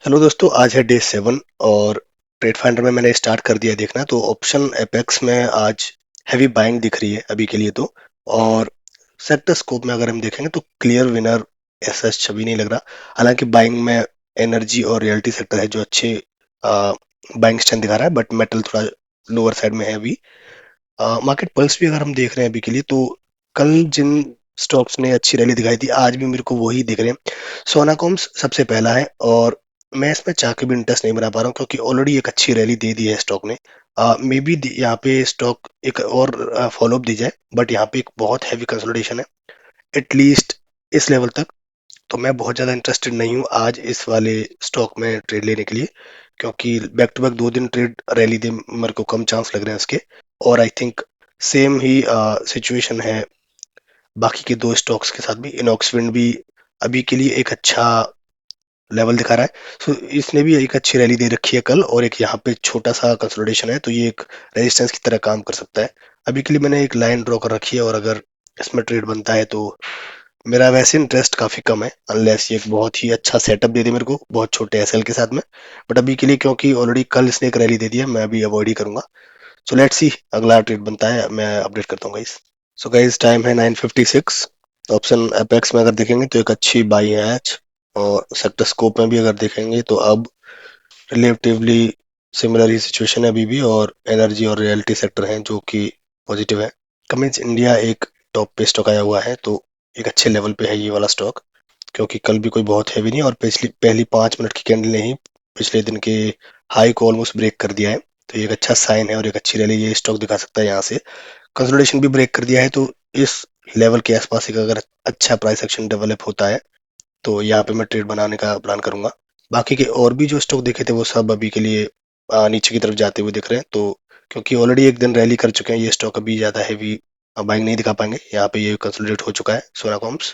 Hello दोस्तों, आज है डे 7 और ट्रेड फाइंडर में मैंने स्टार्ट कर दिया देखना। तो ऑप्शन एपेक्स में आज हैवी बाइंग दिख रही है अभी के लिए तो। और सेक्टर स्कोप में अगर हम देखेंगे तो क्लियर विनर ऐसा छवि नहीं लग रहा। हालांकि बाइंग में एनर्जी और रियल्टी सेक्टर है जो अच्छे बाइंग स्ट्रेंथ दिखा रहा है, बट मेटल थोड़ा लोअर साइड में है अभी। मार्केट पल्स भी अगर हम देख रहे हैं अभी के लिए तो कल जिन स्टॉक्स ने अच्छी रैली दिखाई थी आज भी मेरे को वही दिख रहे हैं। सोनाकॉम्स सबसे पहला है और मैं इसमें चाह के भी इंटरेस्ट नहीं बना पा रहा हूँ क्योंकि ऑलरेडी एक अच्छी रैली दे दी है स्टॉक ने। मे बी यहाँ पे स्टॉक एक और फॉलोअप दी जाए, बट यहाँ पे एक बहुत हैवी कंसोलिडेशन है एटलीस्ट इस लेवल तक। तो मैं बहुत ज़्यादा इंटरेस्टेड नहीं हूँ आज इस वाले स्टॉक में ट्रेड लेने के लिए, क्योंकि बैक टू बैक 2 दिन ट्रेड रैली दे मेरे को कम चांस लग रहे हैं इसके। और I think same he situation है बाकी के दो स्टॉक्स के साथ भी। इनॉक्सविंड भी अभी के लिए एक अच्छा लेवल दिखा रहा है। सो इसने भी एक अच्छी रैली दे रखी है कल, और एक यहाँ पे छोटा सा कंसोलिडेशन है तो ये एक रेजिस्टेंस की तरह काम कर सकता है। अभी के लिए मैंने एक लाइन ड्रॉ कर रखी है और अगर इसमें ट्रेड बनता है तो मेरा वैसे इंटरेस्ट काफी कम है, अनलेस ये एक बहुत ही अच्छा सेटअप दे दे मेरे को बहुत छोटे एसएल के साथ में। बट अभी के लिए क्योंकि ऑलरेडी कल इसने एक रैली दे दिया, मैं अभी अवॉइड ही करूंगा। सो लेट्स सी अगला ट्रेड बनता है, मैं अपडेट करता हूँ गाइस। सो गाइस टाइम है 9:56। ऑप्शन अपेक्स में अगर देखेंगे तो एक अच्छी बाई है आज। और सेक्टर स्कोप में भी अगर देखेंगे तो अब रिलेटिवली सिमिलर ही सिचुएशन है अभी भी, और एनर्जी और रियलिटी सेक्टर हैं जो कि पॉजिटिव है। कमिंस इंडिया एक टॉप पे स्टॉक आया हुआ है तो एक अच्छे लेवल पे है ये वाला स्टॉक, क्योंकि कल भी कोई बहुत हैवी नहीं और पिछली पहली 5 मिनट की कैंडल ने ही पिछले दिन के हाई को ऑलमोस्ट ब्रेक कर दिया है। तो ये एक अच्छा साइन है और एक अच्छी रैली ये स्टॉक दिखा सकता है यहाँ से। कंसोलिडेशन भी ब्रेक कर दिया है तो इस लेवल के आसपास एक अगर अच्छा प्राइस एक्शन डेवलप होता है तो यहाँ पे मैं ट्रेड बनाने का प्लान करूंगा। बाकी के और भी जो स्टॉक देखे थे वो सब अभी के लिए नीचे की तरफ जाते हुए दिख रहे हैं। तो क्योंकि ऑलरेडी एक दिन रैली कर चुके हैं ये स्टॉक अभी ज्यादा हैवी बाइंग नहीं दिखा पाएंगे। यहाँ पे ये कंसोलिडेट हो चुका है सोनाकॉम्स।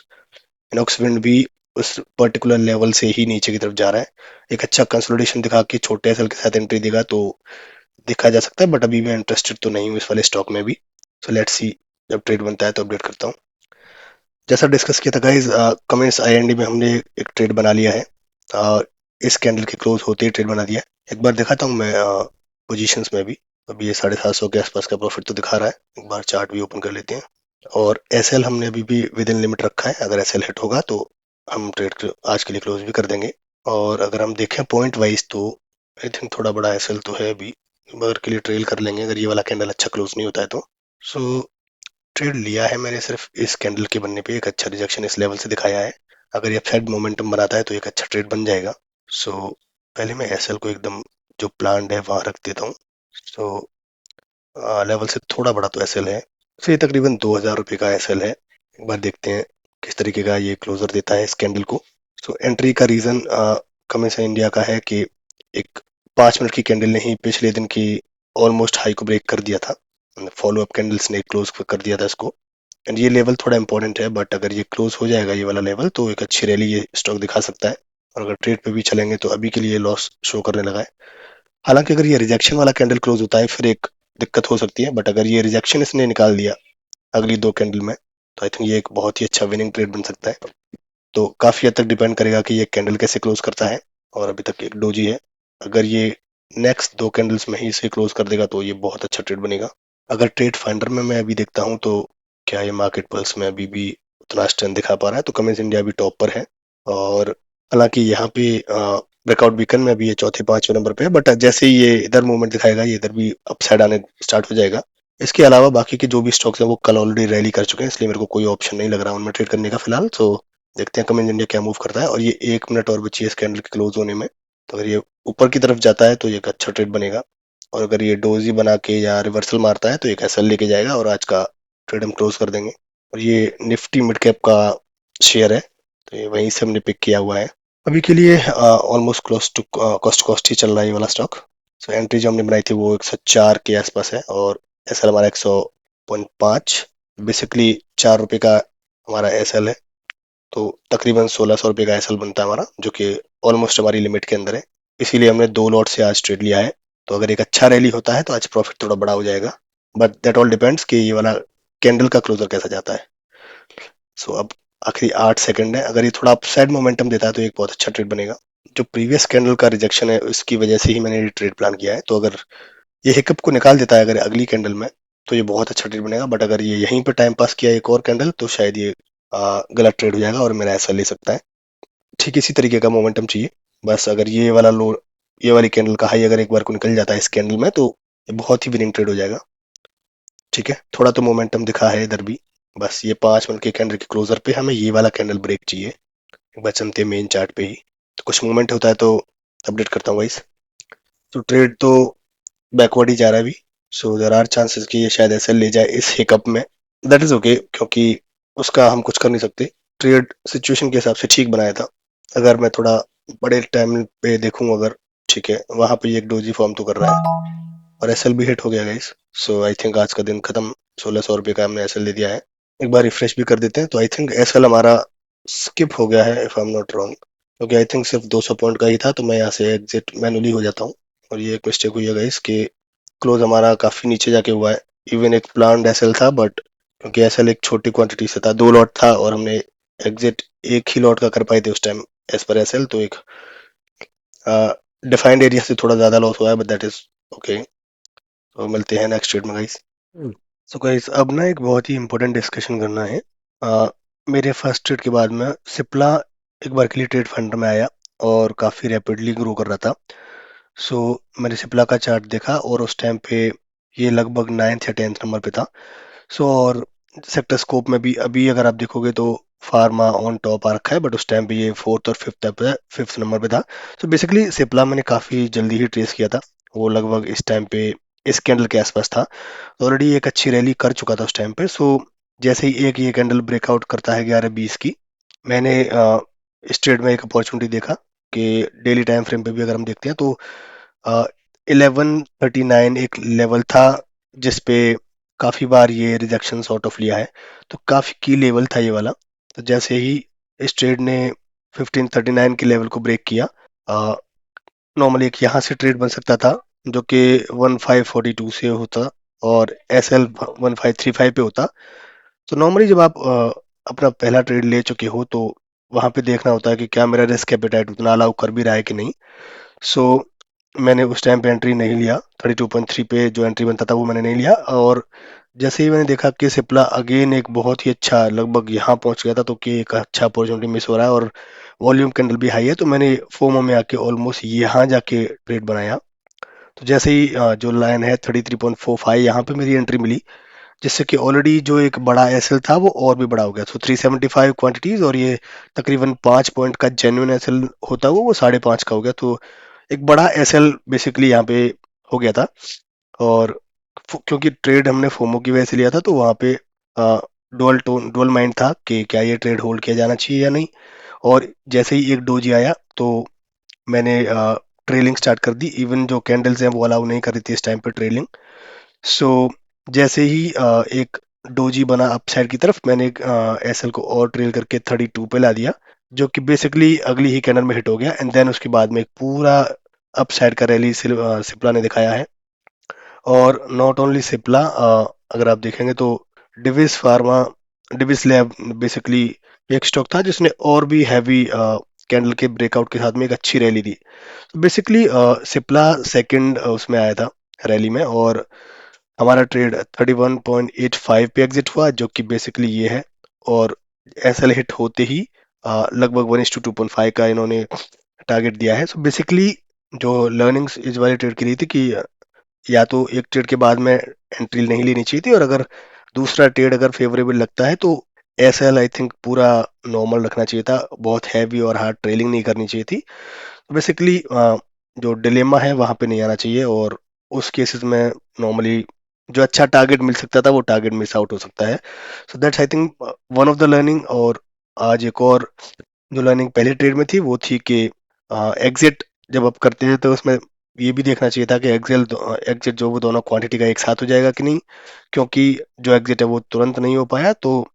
इनॉक्सविंड भी उस पर्टिकुलर लेवल से ही नीचे की तरफ जा रहा है। एक अच्छा कंसोलिडेशन दिखा के छोटे एसएल के साथ एंट्री देगा तो देखा जा सकता है, बट अभी मैं इंटरेस्टेड तो नहीं हूँ इस वाले स्टॉक में भी। सो लेट्स सी, जब ट्रेड बनता है तो अपडेट करता हूँ। जैसा डिस्कस किया था गाइज, कमेंट्स आईएनडी में हमने एक ट्रेड बना लिया है। इस कैंडल के क्लोज होते ही ट्रेड बना दिया है। एक बार दिखाता हूँ मैं पोजीशंस में भी। अभी ये 750 के आसपास का प्रॉफिट तो दिखा रहा है। एक बार चार्ट भी ओपन कर लेते हैं। और एसएल हमने अभी भी विद इन लिमिट रखा है, अगर एसएल हिट होगा तो हम ट्रेड आज के लिए क्लोज भी कर देंगे। और अगर हम देखें पॉइंट वाइज तो आई थिंक थोड़ा बड़ा एसएल तो है अभी, मगर के लिए ट्रेल कर लेंगे अगर ये वाला कैंडल अच्छा क्लोज नहीं होता है तो। सो ट्रेड लिया है मैंने सिर्फ इस कैंडल के बनने पे। एक अच्छा रिजेक्शन इस लेवल से दिखाया है, अगर ये अपसाइड मोमेंटम बनाता है तो एक अच्छा ट्रेड बन जाएगा। सो पहले मैं एसएल को एकदम जो प्लान्ड है वहां रख देता हूँ। सो लेवल से थोड़ा बड़ा तो एसएल है। तो ये तकरीबन 2000 रुपये का एसएल है। एक बार देखते हैं किस तरीके का ये क्लोजर देता है इस कैंडल को। सो एंट्री का रीजन कमिंस इंडिया का है कि एक 5 मिनट की कैंडल ने ही पिछले दिन की ऑलमोस्ट हाई को ब्रेक कर दिया था। फॉलो अप कैंडल्स ने क्लोज कर दिया था इसको। एंड ये लेवल थोड़ा इंपॉर्टेंट है, बट अगर ये क्लोज हो जाएगा ये वाला लेवल तो एक अच्छी रैली ये स्टॉक दिखा सकता है। और अगर ट्रेड पे भी चलेंगे तो अभी के लिए लॉस शो करने लगा है। हालांकि अगर ये रिजेक्शन वाला कैंडल क्लोज होता है फिर एक दिक्कत हो सकती है, बट अगर ये रिजेक्शन इसने निकाल दिया अगली 2 कैंडल में तो आई थिंक ये एक बहुत ही अच्छा विनिंग ट्रेड बन सकता है। तो काफी हद तक डिपेंड करेगा कि ये कैंडल कैसे क्लोज करता है। और अभी तक एक डोजी है, अगर ये नेक्स्ट 2 कैंडल्स में ही इसे क्लोज कर देगा तो ये बहुत अच्छा ट्रेड बनेगा। अगर ट्रेड फाइंडर में मैं अभी देखता हूँ तो क्या ये मार्केट पल्स में अभी भी उतना स्ट्रेंथ दिखा पा रहा है, तो कमिंस इंडिया भी टॉप पर है। और हालांकि यहाँ पे ब्रेकआउट बीकन में अभी ये चौथे 5वें नंबर पे है, बट जैसे ही ये इधर मूवमेंट दिखाएगा ये इधर भी अपसाइड आने स्टार्ट हो जाएगा। इसके अलावा बाकी के जो भी स्टॉक्स हैं वो कल ऑलरेडी रैली कर चुके हैं, इसलिए मेरे को कोई ऑप्शन नहीं लग रहा उनमें ट्रेड करने का फिलहाल। तो देखते हैं कमिंस इंडिया क्या मूव करता है। और ये 1 मिनट और बची है इस कैंडल के क्लोज होने में, तो अगर ये ऊपर की तरफ जाता है तो ये एक अच्छा ट्रेड बनेगा। और अगर ये डोजी बना के या रिवर्सल मारता है तो एक एसएल लेके जाएगा और आज का ट्रेड हम क्लोज कर देंगे। और ये निफ्टी मिड कैप का शेयर है तो ये वहीं से हमने पिक किया हुआ है। अभी के लिए almost close to cost cost ही चल रहा है ये वाला स्टॉक। सो एंट्री जो हमने बनाई थी वो 104 के आसपास है और एसएल हमारा 100.5। बेसिकली 4 रुपये का हमारा एसएल है, तो तकरीबन 1600 रुपये का एसएल बनता है हमारा, जो कि ऑलमोस्ट हमारी लिमिट के अंदर है। इसीलिए हमने 2 लॉट से आज ट्रेड लिया है। तो अगर एक अच्छा रैली होता है तो आज प्रॉफिट थोड़ा बड़ा हो जाएगा, बट दैट ऑल डिपेंड्स कि ये वाला कैंडल का क्लोजर कैसा जाता है। सो अब आखिरी 8 सेकंड है, अगर ये थोड़ा अपसाइड मोमेंटम देता है तो एक बहुत अच्छा ट्रेड बनेगा। जो प्रीवियस कैंडल का रिजेक्शन है उसकी वजह से ही मैंने ये ट्रेड प्लान किया है। तो अगर ये हिकअप को निकाल देता है अगर अगली कैंडल में, तो ये बहुत अच्छा ट्रेड बनेगा। बट अगर ये यहीं पे टाइम पास किया एक और कैंडल, तो शायद ये गलत ट्रेड हो जाएगा और मेरा ऐसा ले सकता है। ठीक इसी तरीके का मोमेंटम चाहिए। बस अगर ये वाला लो, ये वाली कैंडल का हाई अगर एक बार को निकल जाता है इस कैंडल में, तो ये बहुत ही विनिंग ट्रेड हो जाएगा। ठीक है, थोड़ा तो मोमेंटम दिखा है इधर भी। बस ये 5 मिनट के कैंडल के क्लोजर पे हमें ये वाला कैंडल ब्रेक चाहिए, एक बार चलते मेन चार्ट पे ही। तो कुछ मूवमेंट होता है तो अपडेट करता हूँ गाइस। तो ट्रेड तो बैकवर्ड ही जा रहा है अभी। सो देयर आर चांसेस कि ये शायद ऐसे ले जाए इस हिकअप में। दैट इज ओके, क्योंकि उसका हम कुछ कर नहीं सकते। ट्रेड सिचुएशन के हिसाब से ठीक बनाया था। अगर मैं थोड़ा बड़े टाइम पे देखूं अगर, ठीक है, वहां पे ये एक डोजी फॉर्म तो कर रहा है और एसएल भी हिट हो गया गाइस। सो आई थिंक आज का दिन खत्म। 1600 रुपये का हमने एसएल दे दिया है। एक बार रिफ्रेश भी कर देते हैं। तो आई थिंक एसएल हमारा स्किप हो गया है if I am not wrong, क्योंकि आई थिंक सिर्फ 200 पॉइंट का ही था। तो मैं यहाँ से एग्जिट मैनुअली हो जाता हूँ। और ये एक मिस्टेक हुई है गाइस कि क्लोज हमारा काफी नीचे जाके हुआ है। इवन एक प्लान एसएल था, बट क्योंकि एसएल एक छोटी क्वांटिटी से था, 2 लॉट था और हमने एग्जिट एक ही लॉट का कर पाए थे उस टाइम एज पर एसएल। तो एक डिफाइंड एरिया से थोड़ा ज्यादा लॉस हुआ है, बट दैट इज ओके। तो मिलते हैं नेक्स्ट ट्रेड में गाइस। सो गाइस अब ना एक बहुत ही इंपॉर्टेंट डिस्कशन करना है। अ, मेरे फर्स्ट ट्रेड के बाद में सिप्ला एक बार के लिए ट्रेड फंड में आया और काफ़ी रैपिडली ग्रो कर रहा था। सो मैंने सिप्ला का चार्ट देखा और उस टाइम पे ये लगभग 9th या 10th नंबर पे था। सो और सेक्टर स्कोप में भी अभी अगर आप देखोगे तो फार्मा ऑन टॉप आ रखा है, बट उस टाइम पे ये 4th और 5th नंबर पे था। सो बेसिकली सिप्ला मैंने काफ़ी जल्दी ही ट्रेस किया था। वो लगभग इस टाइम पे इस कैंडल के आसपास था। ऑलरेडी एक अच्छी रैली कर चुका था उस टाइम पे। सो जैसे ही एक ये कैंडल ब्रेकआउट करता है 11:20 की, मैंने इस ट्रेड में एक अपॉर्चुनिटी देखा कि डेली टाइम फ्रेम पे भी अगर हम देखते हैं तो 1139 एक लेवल था जिसपे काफी बार ये रिजेक्शन सॉर्ट ऑफ लिया है। तो काफी की लेवल था ये वाला। तो जैसे ही इस ट्रेड ने 1539 के लेवल को ब्रेक किया, नॉर्मली एक यहाँ से ट्रेड बन सकता था जो कि 1542 से होता और एस एल 1535 पे होता। तो नॉर्मली जब आप अपना पहला ट्रेड ले चुके हो तो वहां पे देखना होता है कि क्या मेरा रिस्क एपेटाइट उतना अलाउ कर भी रहा है कि नहीं। सो मैंने उस टाइम पे एंट्री नहीं लिया। 32.3 पे जो एंट्री बनता था वो मैंने नहीं लिया। और जैसे ही मैंने देखा कि सिप्ला अगेन एक बहुत ही अच्छा लगभग यहाँ पहुंच गया था, तो कि एक अच्छा अपॉर्चुनिटी मिस हो रहा है और वॉल्यूम कैंडल भी हाई है, तो मैंने फोमो में आके ऑलमोस्ट यहाँ जाके ट्रेड बनाया। तो जैसे ही जो लाइन है 33.45 यहाँ पे मेरी एंट्री मिली, जिससे कि ऑलरेडी जो एक बड़ा एसएल था वो और भी बड़ा हो गया। तो 375 क्वांटिटीज और ये तकरीबन 5 पॉइंट का जेन्युइन एसएल होता हुआ वो 5.5 का हो गया। तो एक बड़ा एसएल बेसिकली यहाँ पे हो गया था। और क्योंकि ट्रेड हमने फोमो की वजह से लिया था तो वहाँ पे डुअल माइंड था कि क्या ये ट्रेड होल्ड किया जाना चाहिए या नहीं। और जैसे ही एक डोजी आया तो मैंने ट्रेलिंग स्टार्ट कर दी। इवन जो कैंडल्स हैं वो अलाउ नहीं कर रही थी इस टाइम पे ट्रेलिंग। सो जैसे ही एक डोजी बना अपसाइड की तरफ, मैंने एक एसएल को और ट्रेल करके 32 पे ला दिया, जो कि बेसिकली अगली ही कैंडल में हिट हो गया। एंड देन उसके बाद में एक पूरा अपसाइड का रैली सिप्ला ने दिखाया है। और नॉट ओनली सिप्ला, अगर आप देखेंगे तो Divi's pharma, Divi's lab basically एक स्टॉक था जिसने और भी हैवी कैंडल के ब्रेकआउट के साथ में एक अच्छी रैली दी। बेसिकली सिप्ला सेकंड उसमें आया था रैली में। और हमारा ट्रेड 31.85 पे एग्जिट हुआ, जो कि बेसिकली ये है। और एसएल हिट होते ही लगभग 1:2.5 का इन्होंने टारगेट दिया है। सो बेसिकली जो लर्निंग्स इस वाले ट्रेड की रही थी कि या तो एक ट्रेड के बाद में एंट्री नहीं लेनी चाहिए थी, और अगर दूसरा ट्रेड अगर फेवरेबल लगता है तो एसएल आई थिंक पूरा नॉर्मल रखना चाहिए था, बहुत हैवी और हार्ड ट्रेलिंग नहीं करनी चाहिए थी। बेसिकली जो डिलेमा है वहां पे नहीं आना चाहिए। और उस केसेस में नॉर्मली जो अच्छा टारगेट मिल सकता था वो टारगेट मिस आउट हो सकता है। So that's I think one of the learning. और आज एक और जो लर्निंग पहले ट्रेड में थी वो थी कि एग्जिट जब आप करते हैं तो उसमें ये भी देखना चाहिए था कि एग्जिट जो वो दोनों क्वांटिटी का एक साथ हो जाएगा कि नहीं। क्योंकि जो एग्जिट है वो तुरंत नहीं हो पाया, तो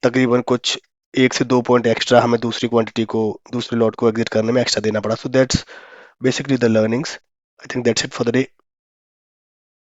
तकरीबन कुछ 1 से 2 पॉइंट एक्स्ट्रा हमें दूसरी क्वांटिटी को, दूसरे लॉट को एग्जिट करने में एक्स्ट्रा देना पड़ा। So that's basically the learnings. I think that's it for the day.